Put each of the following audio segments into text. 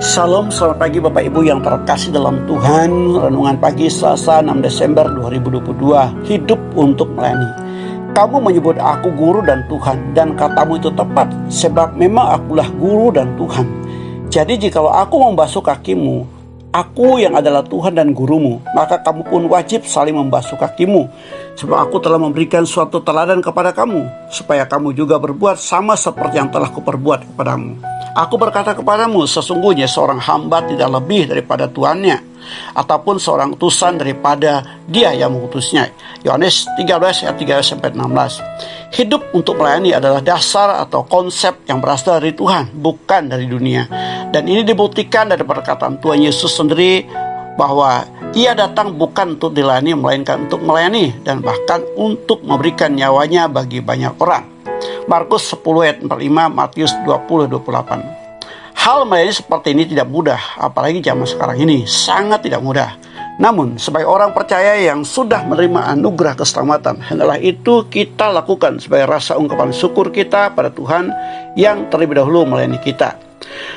Salam, selamat pagi Bapak Ibu yang terkasih dalam Tuhan. Renungan pagi Selasa 6 Desember 2022. Hidup untuk melayani. Kamu menyebut aku guru dan Tuhan, dan katamu itu tepat, sebab memang akulah guru dan Tuhan. Jadi jikalau aku membasuh kakimu, aku yang adalah Tuhan dan gurumu, maka kamu pun wajib saling membasuh kakimu. Sebab aku telah memberikan suatu teladan kepada kamu, supaya kamu juga berbuat sama seperti yang telah kuperbuat kepadamu. Aku berkata kepadamu, sesungguhnya seorang hamba tidak lebih daripada tuannya, ataupun seorang utusan daripada dia yang mengutusnya. Yohanes 13 ayat 13-16. Hidup untuk melayani adalah dasar atau konsep yang berasal dari Tuhan, bukan dari dunia. Dan ini dibuktikan dari perkataan Tuhan Yesus sendiri, bahwa Ia datang bukan untuk dilayani, melainkan untuk melayani, dan bahkan untuk memberikan nyawanya bagi banyak orang. Markus 10 ayat 45, Matius 20-28. Hal melayani seperti ini tidak mudah, apalagi zaman sekarang ini sangat tidak mudah. Namun sebagai orang percaya yang sudah menerima anugerah keselamatan, hendaklah itu kita lakukan sebagai rasa ungkapan syukur kita pada Tuhan yang terlebih dahulu melayani kita.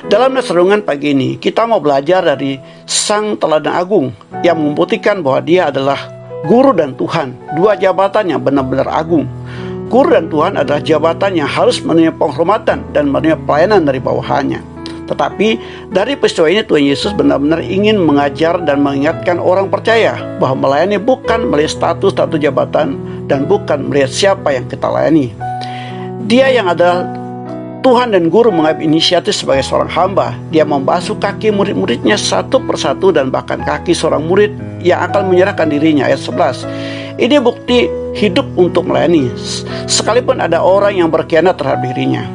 Dalam renungan pagi ini kita mau belajar dari Sang Teladan Agung yang membuktikan bahwa Dia adalah Guru dan Tuhan, dua jabatan yang benar-benar agung. Guru dan Tuhan adalah jabatan yang harus menerima penghormatan dan menerima pelayanan dari bawahannya. Tetapi dari peristiwa ini Tuhan Yesus benar-benar ingin mengajar dan mengingatkan orang percaya bahwa melayani bukan melihat status jabatan dan bukan melihat siapa yang kita layani. Dia yang adalah Tuhan dan Guru mengambil inisiatif sebagai seorang hamba. Dia membasuh kaki murid-muridnya satu persatu, dan bahkan kaki seorang murid yang akan menyerahkan dirinya. Ayat 11. Ini bukti hidup untuk melayani, sekalipun ada orang yang berkhianat terhadap dirinya.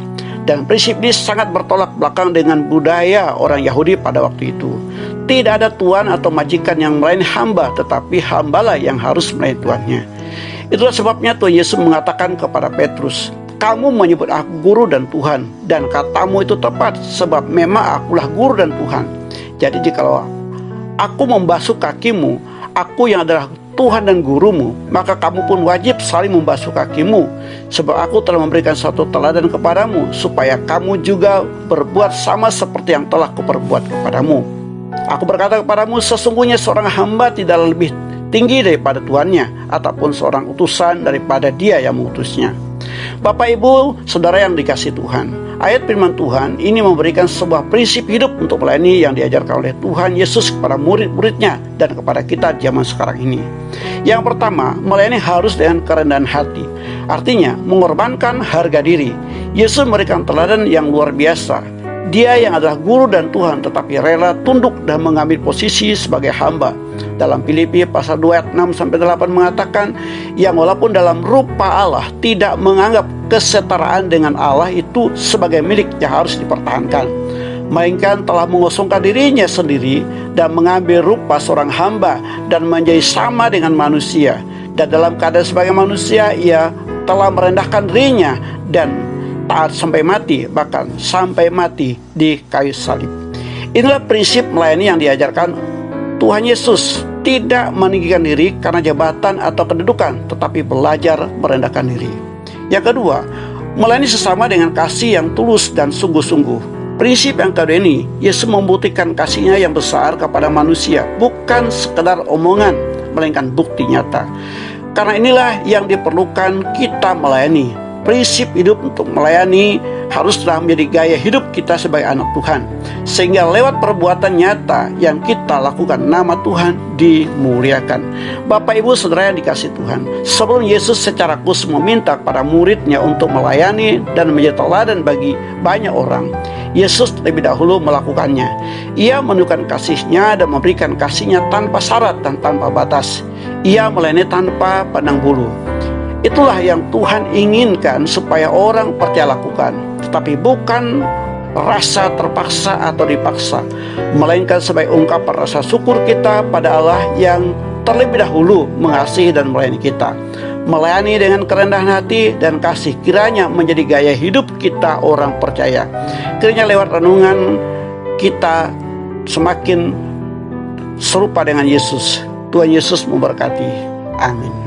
Dan prinsip ini sangat bertolak belakang dengan budaya orang Yahudi pada waktu itu. Tidak ada tuan atau majikan yang melayani hamba, tetapi hambalah yang harus melayani tuannya. Itulah sebabnya Tuhan Yesus mengatakan kepada Petrus, kamu menyebut aku guru dan Tuhan, dan katamu itu tepat, sebab memang akulah guru dan Tuhan. Jadi jikalau aku membasuh kakimu, aku yang adalah Tuhan dan gurumu, maka kamu pun wajib saling membasuh kakimu. Sebab aku telah memberikan suatu teladan kepadamu, supaya kamu juga berbuat sama seperti yang telah kuperbuat kepadamu. Aku berkata kepadamu, sesungguhnya seorang hamba tidak lebih tinggi daripada tuannya, ataupun seorang utusan daripada dia yang mengutusnya. Bapak Ibu, saudara yang dikasihi Tuhan, ayat firman Tuhan ini memberikan sebuah prinsip hidup untuk melayani yang diajarkan oleh Tuhan Yesus kepada murid-muridnya dan kepada kita zaman sekarang ini. Yang pertama, melayani harus dengan kerendahan hati. Artinya, mengorbankan harga diri. Yesus memberikan teladan yang luar biasa. Dia yang adalah guru dan Tuhan, tetapi rela tunduk dan mengambil posisi sebagai hamba. Dalam Filipi pasal 2 ayat 6-8 mengatakan, yang walaupun dalam rupa Allah tidak menganggap kesetaraan dengan Allah itu sebagai milik yang harus dipertahankan, melainkan telah mengosongkan dirinya sendiri dan mengambil rupa seorang hamba dan menjadi sama dengan manusia. Dan dalam keadaan sebagai manusia, ia telah merendahkan dirinya dan taat sampai mati, bahkan sampai mati di kayu salib. Inilah prinsip melayani yang diajarkan Tuhan Yesus. Tidak meninggikan diri karena jabatan atau kedudukan, tetapi belajar merendahkan diri. Yang kedua, melayani sesama dengan kasih yang tulus dan sungguh-sungguh. Prinsip yang kedua ini, Yesus membuktikan kasihnya yang besar kepada manusia, bukan sekedar omongan, melainkan bukti nyata. Karena inilah yang diperlukan kita melayani. Prinsip hidup untuk melayani haruslah menjadi gaya hidup kita sebagai anak Tuhan, sehingga lewat perbuatan nyata yang kita lakukan, nama Tuhan dimuliakan. Bapak Ibu saudara yang dikasihi Tuhan, sebelum Yesus secara khusus meminta para muridnya untuk melayani dan menjadi teladan bagi banyak orang, Yesus lebih dahulu melakukannya. Ia menunjukkan kasihnya dan memberikan kasihnya tanpa syarat dan tanpa batas. Ia melayani tanpa pandang bulu. Itulah yang Tuhan inginkan supaya orang percaya lakukan, tetapi bukan rasa terpaksa atau dipaksa, melainkan sebagai ungkapan rasa syukur kita pada Allah yang terlebih dahulu mengasihi dan melayani kita. Melayani dengan kerendahan hati dan kasih kiranya menjadi gaya hidup kita orang percaya. Kiranya lewat renungan kita semakin serupa dengan Yesus. Tuhan Yesus memberkati. Amin.